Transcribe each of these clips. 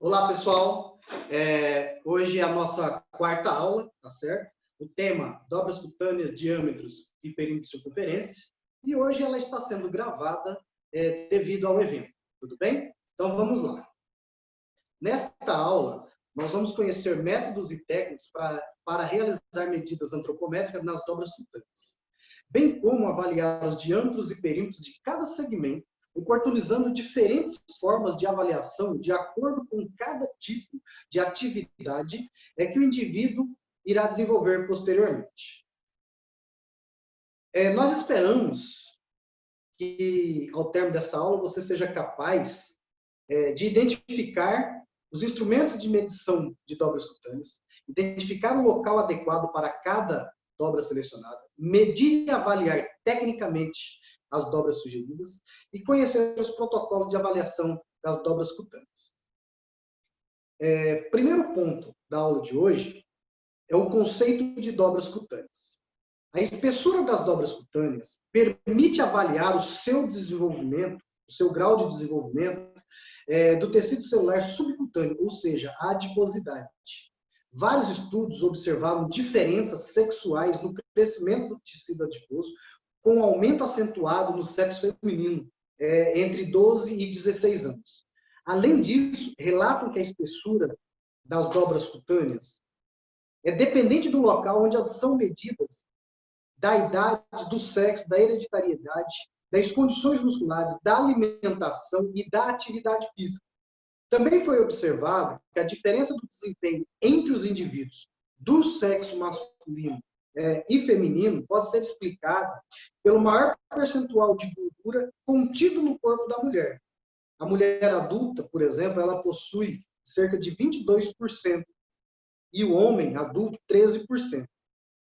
Olá, pessoal. Hoje é a nossa quarta aula, tá certo? O tema, dobras cutâneas, diâmetros e perímetros de circunferência. E hoje ela está sendo gravada devido ao evento, tudo bem? Então, vamos lá. Nesta aula, nós vamos conhecer métodos e técnicas para realizar medidas antropométricas nas dobras cutâneas, bem como avaliar os diâmetros e perímetros de cada segmento, oportunizando diferentes formas de avaliação de acordo com cada tipo de atividade que o indivíduo irá desenvolver posteriormente. Nós esperamos que, ao término dessa aula, você seja capaz de identificar os instrumentos de medição de dobras cutâneas, identificar o local adequado para cada dobra selecionada, medir e avaliar tecnicamente as dobras sugeridas e conhecer os protocolos de avaliação das dobras cutâneas. Primeiro ponto da aula de hoje é o conceito de dobras cutâneas. A espessura das dobras cutâneas permite avaliar o seu desenvolvimento, o seu grau de desenvolvimento do tecido celular subcutâneo, ou seja, a adiposidade. Vários estudos observaram diferenças sexuais no crescimento do tecido adiposo, com aumento acentuado no sexo feminino, entre 12 e 16 anos. Além disso, relatam que a espessura das dobras cutâneas é dependente do local onde elas são medidas, da idade, do sexo, da hereditariedade, das condições musculares, da alimentação e da atividade física. Também foi observado que a diferença do desempenho entre os indivíduos do sexo masculino e feminino pode ser explicada pelo maior percentual de gordura contido no corpo da mulher. A mulher adulta, por exemplo, ela possui cerca de 22% e o homem adulto 13%.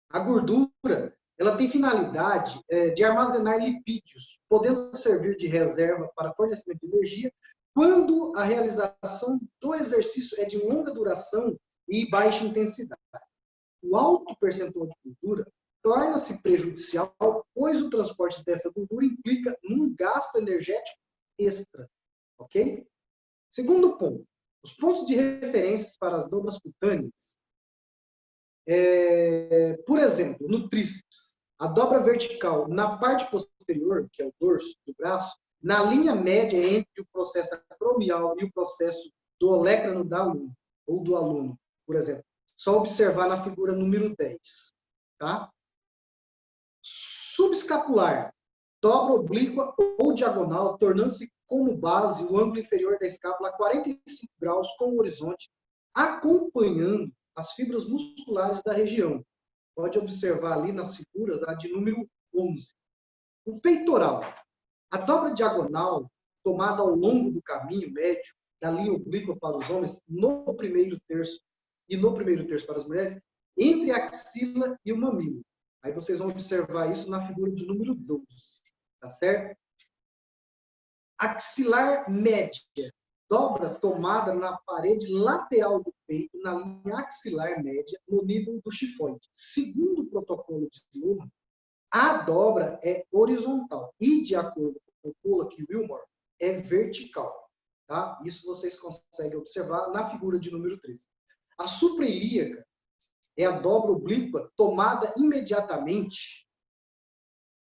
A gordura ela tem finalidade de armazenar lipídios, podendo servir de reserva para fornecimento de energia quando a realização do exercício é de longa duração e baixa intensidade. O alto percentual de gordura torna-se prejudicial, pois o transporte dessa gordura implica num gasto energético extra. Ok? Segundo ponto, os pontos de referência para as dobras cutâneas. Por exemplo, no tríceps, a dobra vertical na parte posterior, que é o dorso do braço, na linha média entre o processo acromial e o processo do olecrano da aluna, ou do aluno, por exemplo. Só observar na figura número 10. Tá? Subescapular, dobra oblíqua ou diagonal, tornando-se como base o ângulo inferior da escápula a 45 graus com o horizonte, acompanhando as fibras musculares da região. Pode observar ali nas figuras a de número 11. O peitoral. A dobra diagonal, tomada ao longo do caminho médio, da linha oblíqua para os homens, no primeiro terço, e no primeiro terço para as mulheres, entre a axila e o mamilo. Aí vocês vão observar isso na figura de número 12. Tá certo? Axilar média. Dobra tomada na parede lateral do peito, na linha axilar média, no nível do chifoide. Segundo o protocolo de Luhmann, a dobra é horizontal e, de acordo com o Pollack e Wilmore, é vertical. Tá? Isso vocês conseguem observar na figura de número 13. A suprailíaca é a dobra oblíqua tomada imediatamente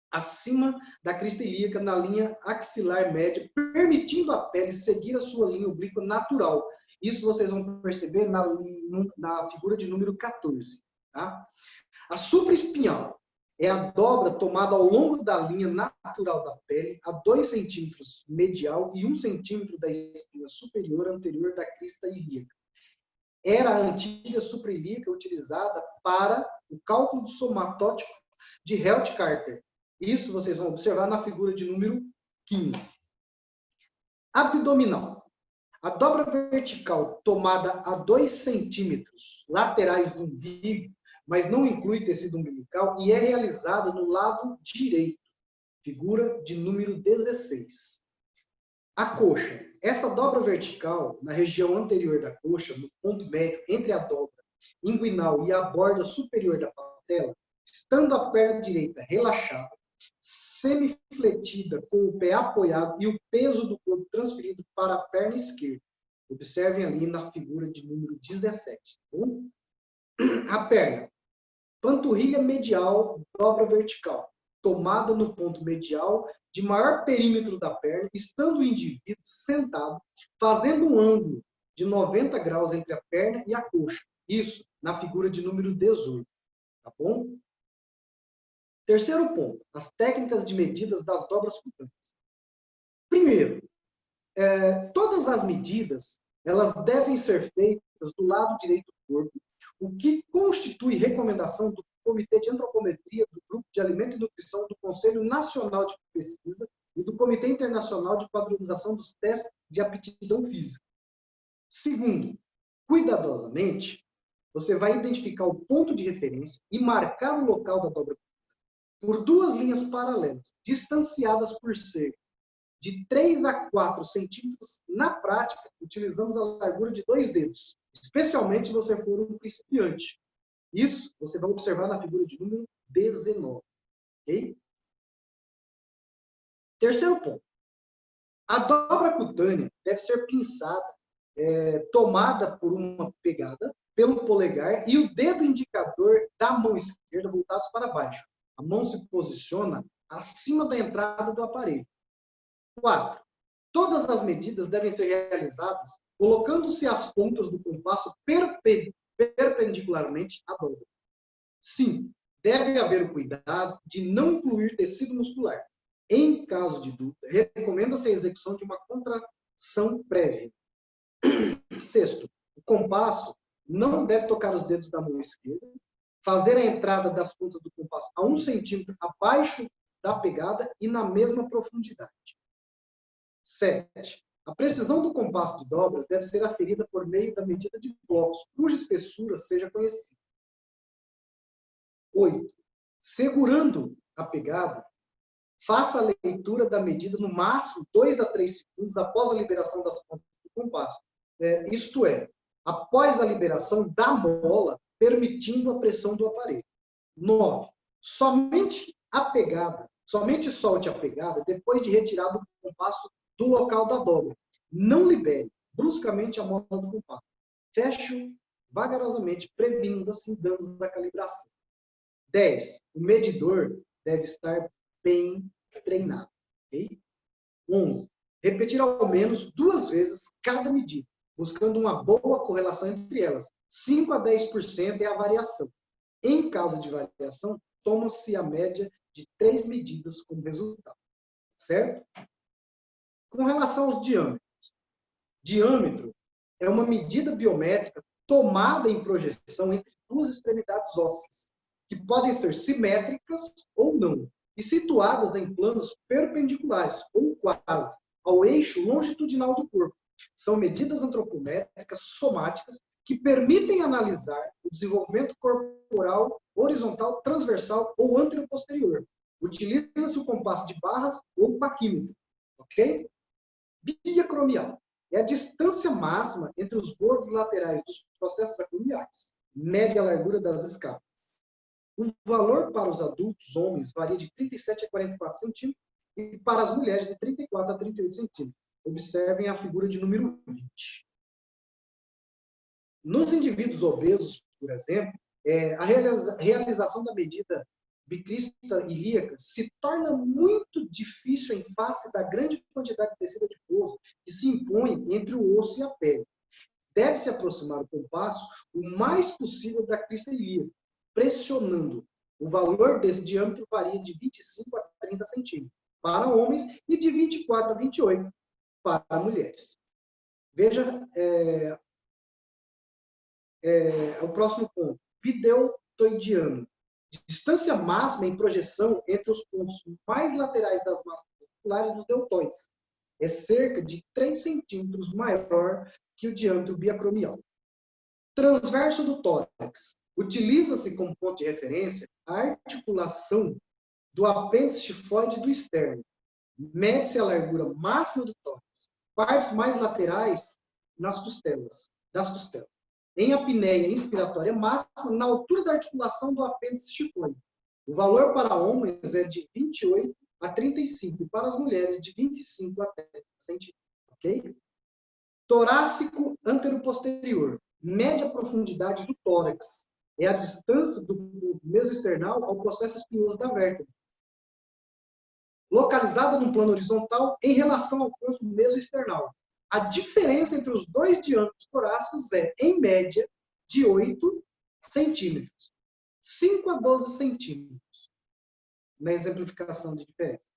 acima da crista ilíaca na linha axilar média, permitindo à pele seguir a sua linha oblíqua natural. Isso vocês vão perceber na figura de número 14. Tá? A supraespinhal é a dobra tomada ao longo da linha natural da pele, a 2 centímetros medial e 1 centímetro da espinha superior anterior da crista ilíaca. Era a antiga suprailíaca utilizada para o cálculo do somatótipo de Helt-Carter. Isso vocês vão observar na figura de número 15. Abdominal. A dobra vertical tomada a 2 centímetros laterais do umbigo, mas não inclui tecido umbilical, e é realizada no lado direito. Figura de número 16. A coxa. Essa dobra vertical, na região anterior da coxa, no ponto médio entre a dobra inguinal e a borda superior da patela, estando a perna direita relaxada, semifletida com o pé apoiado e o peso do corpo transferido para a perna esquerda. Observem ali na figura de número 17. Tá bom? A perna. Panturrilha medial, dobra vertical. Tomada no ponto medial de maior perímetro da perna, estando o indivíduo sentado, fazendo um ângulo de 90 graus entre a perna e a coxa. Isso na figura de número 18. Tá bom? Terceiro ponto, as técnicas de medidas das dobras cutâneas. Primeiro, todas as medidas, elas devem ser feitas do lado direito do corpo, o que constitui recomendação do Comitê de Antropometria, do Grupo de Alimento e Nutrição, do Conselho Nacional de Pesquisa e do Comitê Internacional de Padronização dos Testes de Aptidão Física. Segundo, cuidadosamente, você vai identificar o ponto de referência e marcar o local da dobra por duas linhas paralelas, distanciadas por cerca de 3 a 4 centímetros. Na prática, utilizamos a largura de 2 dedos, especialmente se você for um principiante. Isso você vai observar na figura de número 19. Okay? Terceiro ponto. A dobra cutânea deve ser pinçada, tomada por uma pegada pelo polegar e o dedo indicador da mão esquerda voltados para baixo. A mão se posiciona acima da entrada do aparelho. 4. Todas as medidas devem ser realizadas colocando-se as pontas do compasso perpendicularmente à dobra. 5. Deve haver o cuidado de não incluir tecido muscular. Em caso de dúvida, recomenda-se a execução de uma contração prévia. 6. O compasso não deve tocar os dedos da mão esquerda. Fazer a entrada das pontas do compasso a 1 centímetro abaixo da pegada e na mesma profundidade. 7. A precisão do compasso de dobra deve ser aferida por meio da medida de blocos, cuja espessura seja conhecida. 8. Segurando a pegada, faça a leitura da medida no máximo 2 a 3 segundos após a liberação das pontas do compasso. Isto é, após a liberação da mola, permitindo a pressão do aparelho. 9. Somente solte a pegada depois de retirado o compasso do local da dobra. Não libere bruscamente a mola do compasso. Feche vagarosamente, prevenindo assim danos da calibração. 10. O medidor deve estar bem treinado. Okay? 11. Repetir ao menos 2 vezes cada medida, buscando uma boa correlação entre elas. 5 a 10% é a variação. Em caso de variação, toma-se a média de 3 medidas como resultado. Certo? Com relação aos diâmetros. Diâmetro é uma medida biométrica tomada em projeção entre duas extremidades ósseas, que podem ser simétricas ou não, e situadas em planos perpendiculares, ou quase, ao eixo longitudinal do corpo. São medidas antropométricas somáticas que permitem analisar o desenvolvimento corporal horizontal, transversal ou anteroposterior. Utiliza-se o compasso de barras ou paquímetro. Ok? Biacromial é a distância máxima entre os bordos laterais dos processos acromiais. Mede a largura das escapas. O valor para os adultos homens varia de 37 a 44 centímetros e para as mulheres de 34 a 38 centímetros. Observem a figura de número 20. Nos indivíduos obesos, por exemplo, a realização da medida bicrista ilíaca se torna muito difícil em face da grande quantidade de tecido adiposo que se impõe entre o osso e a pele. Deve-se aproximar o compasso o mais possível da crista ilíaca, pressionando. O valor desse diâmetro varia de 25 a 30 centímetros para homens e de 24 a 28 para mulheres. Veja o próximo ponto. Videotoidiano. Distância máxima em projeção entre os pontos mais laterais das massas musculares dos deltoides. É cerca de 3 centímetros maior que o diâmetro biacromial. Transverso do tórax. Utiliza-se como ponto de referência a articulação do apêndice xifoide do externo. Mede-se a largura máxima do tórax. Partes mais laterais das costelas. Em apneia inspiratória máxima, na altura da articulação do apêndice xifoide. O valor para homens é de 28 a 35 e para as mulheres de 25 a 30 centímetros. Ok? Torácico anteroposterior, média profundidade do tórax. É a distância do mesoesternal ao processo espinhoso da vértebra. Localizada no plano horizontal em relação ao ponto mesoesternal. A diferença entre os dois diâmetros torácicos é, em média, de 8 centímetros. 5 a 12 centímetros. Na exemplificação de diferença.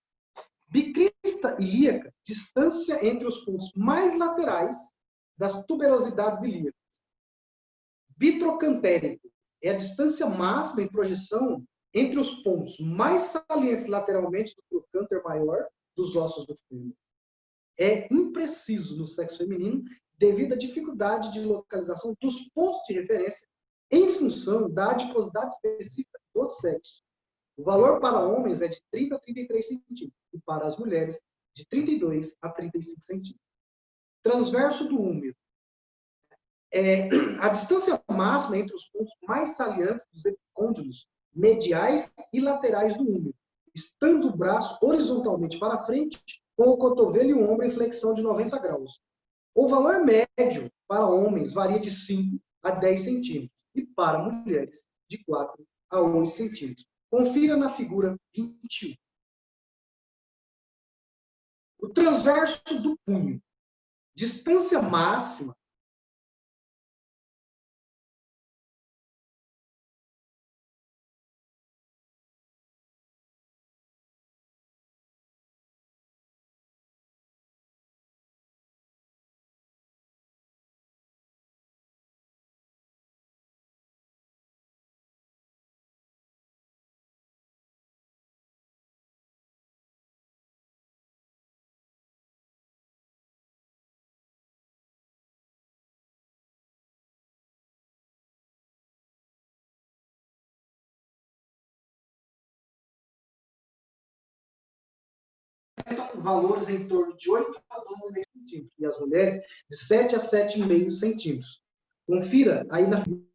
Bicrista ilíaca, distância entre os pontos mais laterais das tuberosidades ilíacas. Bitrocantérico, é a distância máxima em projeção entre os pontos mais salientes lateralmente do trocânter maior dos ossos do fêmur. É impreciso no sexo feminino devido à dificuldade de localização dos pontos de referência em função da adiposidade específica do sexo. O valor para homens é de 30 a 33 centímetros e para as mulheres de 32 a 35 centímetros. Transverso do úmero. A distância máxima entre os pontos mais salientes dos epicôndilos mediais e laterais do úmero, estando o braço horizontalmente para frente, com o cotovelo e o ombro em flexão de 90 graus. O valor médio para homens varia de 5 a 10 centímetros e para mulheres de 4 a 8 centímetros. Confira na figura 21. O transverso do punho. Distância máxima valores em torno de 8 a 12,5 centímetros, e as mulheres de 7 a 7,5 centímetros. Confira aí na figura.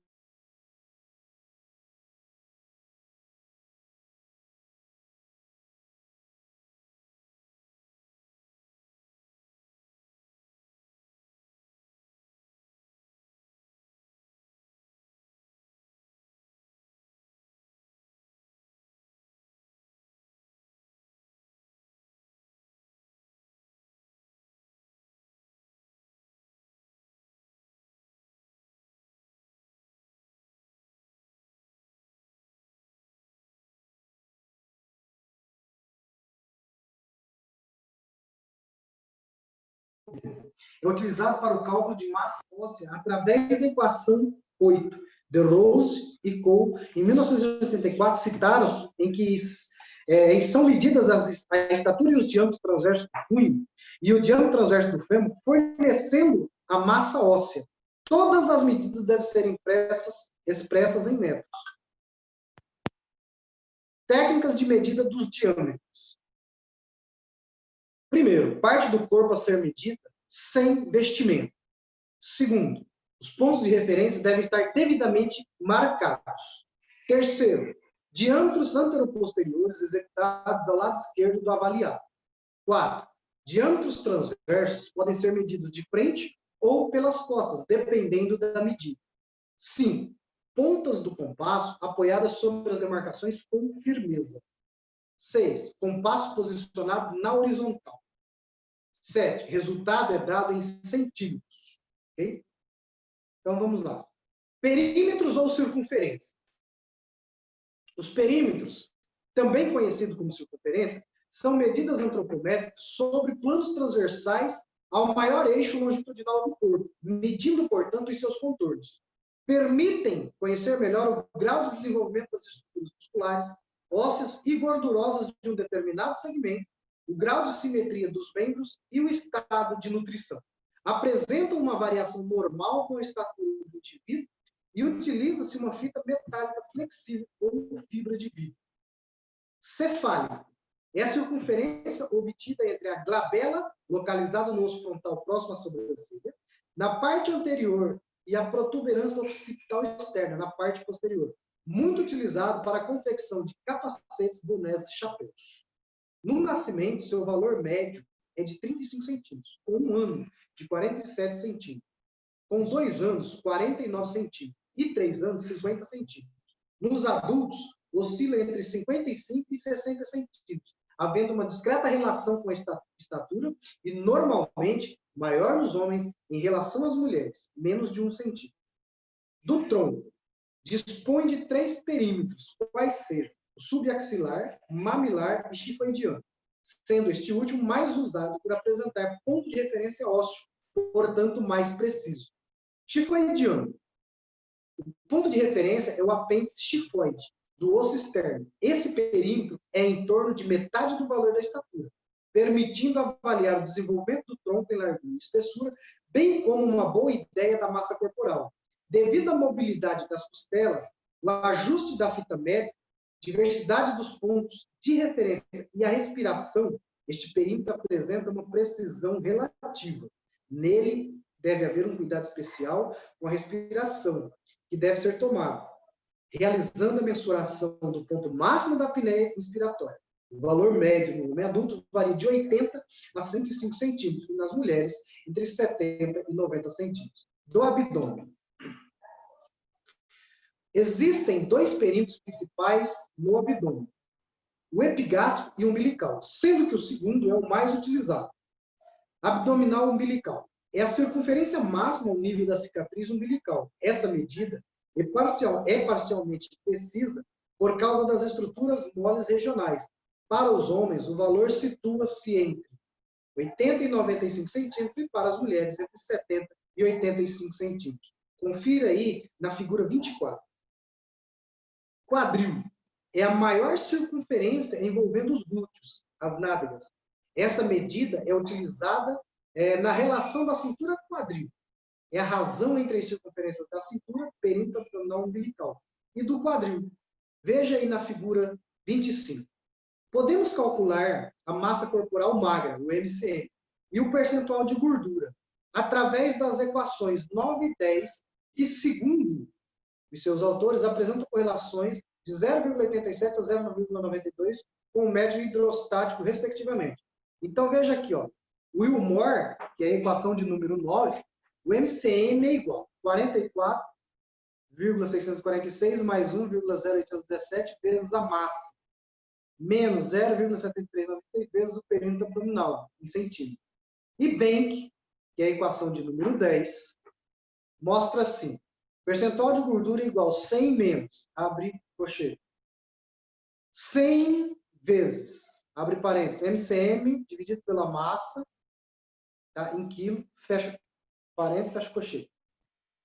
É utilizado para o cálculo de massa óssea através da equação 8. De Rose e Cole, em 1984, citaram em que são medidas a estatura e os diâmetros transversos do punho e o diâmetro transverso do fêmur, fornecendo a massa óssea. Todas as medidas devem ser expressas em metros. Técnicas de medida dos diâmetros. Primeiro, parte do corpo a ser medida sem vestimento. Segundo, os pontos de referência devem estar devidamente marcados. Terceiro, diâmetros anteroposteriores executados ao lado esquerdo do avaliado. 4. Diâmetros transversos podem ser medidos de frente ou pelas costas, dependendo da medida. 5. Pontas do compasso apoiadas sobre as demarcações com firmeza. 6. Compasso posicionado na horizontal. 7. Resultado é dado em centímetros. Okay? Então, vamos lá. Perímetros ou circunferência. Os perímetros, também conhecidos como circunferência, são medidas antropométricas sobre planos transversais ao maior eixo longitudinal do corpo, medindo, portanto, os seus contornos. Permitem conhecer melhor o grau de desenvolvimento das estruturas musculares, ósseas e gordurosas de um determinado segmento, o grau de simetria dos membros e o estado de nutrição. Apresentam uma variação normal com a estatura do indivíduo e utiliza-se uma fita metálica flexível ou fibra de vidro. Cefálico. É a circunferência obtida entre a glabela, localizada no osso frontal próximo à sobrancelha, na parte anterior, e a protuberância occipital externa, na parte posterior. Muito utilizado para a confecção de capacetes, bonés e chapéus. No nascimento, seu valor médio é de 35 centímetros, com 1 ano, de 47 centímetros, com 2 anos, 49 centímetros, e 3 anos, 50 centímetros. Nos adultos, oscila entre 55 e 60 centímetros, havendo uma discreta relação com a estatura e, normalmente, maior nos homens em relação às mulheres, menos de 1 centímetro. Do tronco, dispõe de 3 perímetros, quais sejam o subaxilar, mamilar e tifoidiano, sendo este último mais usado por apresentar ponto de referência ósseo, portanto, mais preciso. Tifoidiano. O ponto de referência é o apêndice tifoide, do osso externo. Esse perímetro é em torno de metade do valor da estatura, permitindo avaliar o desenvolvimento do tronco em largura e espessura, bem como uma boa ideia da massa corporal. Devido à mobilidade das costelas, o ajuste da fita métrica, diversidade dos pontos de referência e a respiração, este perímetro apresenta uma precisão relativa. Nele, deve haver um cuidado especial com a respiração, que deve ser tomado, realizando a mensuração do ponto máximo da apneia inspiratória. O valor médio no homem adulto varia de 80 a 105 centímetros, e nas mulheres, entre 70 e 90 centímetros. Do abdômen. Existem 2 perímetros principais no abdômen, o epigástrico e o umbilical, sendo que o segundo é o mais utilizado. Abdominal umbilical. É a circunferência máxima ao nível da cicatriz umbilical. Essa medida é parcialmente precisa por causa das estruturas moles regionais. Para os homens, o valor situa-se entre 80 e 95 centímetros e para as mulheres entre 70 e 85 centímetros. Confira aí na figura 24. Quadril. É a maior circunferência envolvendo os glúteos, as nádegas. Essa medida é utilizada na relação da cintura quadril. É a razão entre as circunferências da cintura, perímetro abdominal umbilical, e do quadril. Veja aí na figura 25. Podemos calcular a massa corporal magra, o MCM, e o percentual de gordura, através das equações 9 e 10, que, segundo os seus autores, apresentam correlações de 0,87 a 0,92 com o médio hidrostático, respectivamente. Então, veja aqui, ó, o Wilmore, que é a equação de número 9, o MCM é igual a 44,646 mais 1,0817 vezes a massa, menos 0,7396 vezes o perímetro abdominal, em centímetros. E Bank, que é a equação de número 10, mostra assim: percentual de gordura igual 100 menos, abre cochete, 100 vezes, abre parênteses, MCM dividido pela massa, tá, em quilo, fecha parênteses, fecha cochete.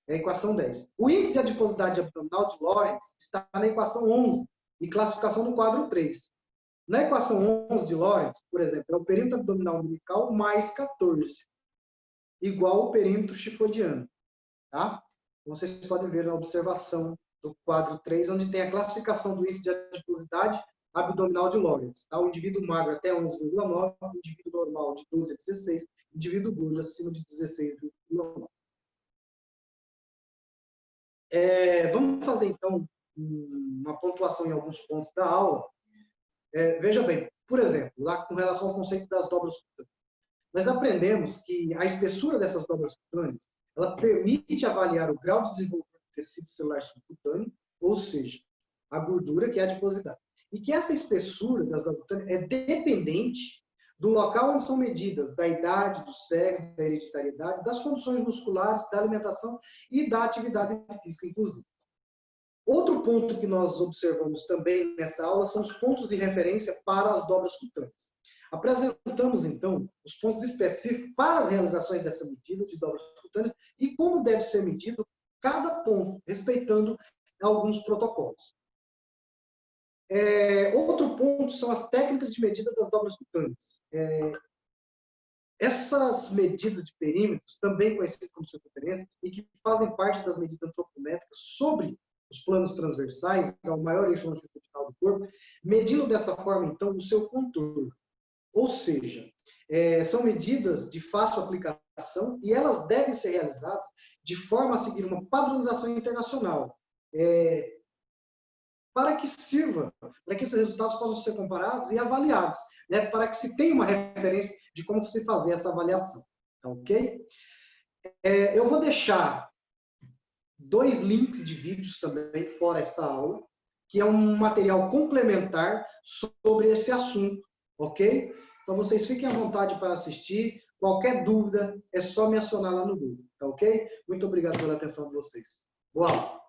É a equação 10. O índice de adiposidade abdominal de Lorentz está na equação 11 e classificação no quadro 3. Na equação 11 de Lorentz, por exemplo, é o perímetro abdominal umbilical mais 14, igual ao perímetro tifoidiano. Tá? Vocês podem ver na observação do quadro 3, onde tem a classificação do índice de adiposidade abdominal de Lorentz. Tá? O indivíduo magro até 11,9, o indivíduo normal de 12 a 16, o indivíduo gordo acima de 16,9. Vamos fazer, então, uma pontuação em alguns pontos da aula. Veja bem, por exemplo, lá com relação ao conceito das dobras cutâneas. Nós aprendemos que a espessura dessas dobras cutâneas, ela permite avaliar o grau de desenvolvimento do tecido celular subcutâneo, ou seja, a gordura, que é a adiposidade. E que essa espessura das dobras cutâneas é dependente do local onde são medidas, da idade, do sexo, da hereditariedade, das condições musculares, da alimentação e da atividade física, inclusive. Outro ponto que nós observamos também nessa aula são os pontos de referência para as dobras cutâneas. Apresentamos, então, os pontos específicos para as realizações dessa medida de dobras cutâneas e como deve ser medido cada ponto, respeitando alguns protocolos. Outro ponto são as técnicas de medida das dobras cutâneas. Essas medidas de perímetros, também conhecidas como circunferências, e que fazem parte das medidas antropométricas sobre os planos transversais, ao maior eixo longitudinal do corpo, medindo dessa forma, então, o seu contorno. Ou seja, são medidas de fácil aplicação e elas devem ser realizadas de forma a seguir uma padronização internacional, para que sirva, para que esses resultados possam ser comparados e avaliados, né, para que se tenha uma referência de como se fazer essa avaliação. Tá ok? Eu vou deixar 2 links de vídeos também, fora essa aula, que é um material complementar sobre esse assunto, ok? Então, vocês fiquem à vontade para assistir. Qualquer dúvida, é só me acionar lá no Google, tá ok? Muito obrigado pela atenção de vocês. Boa aula!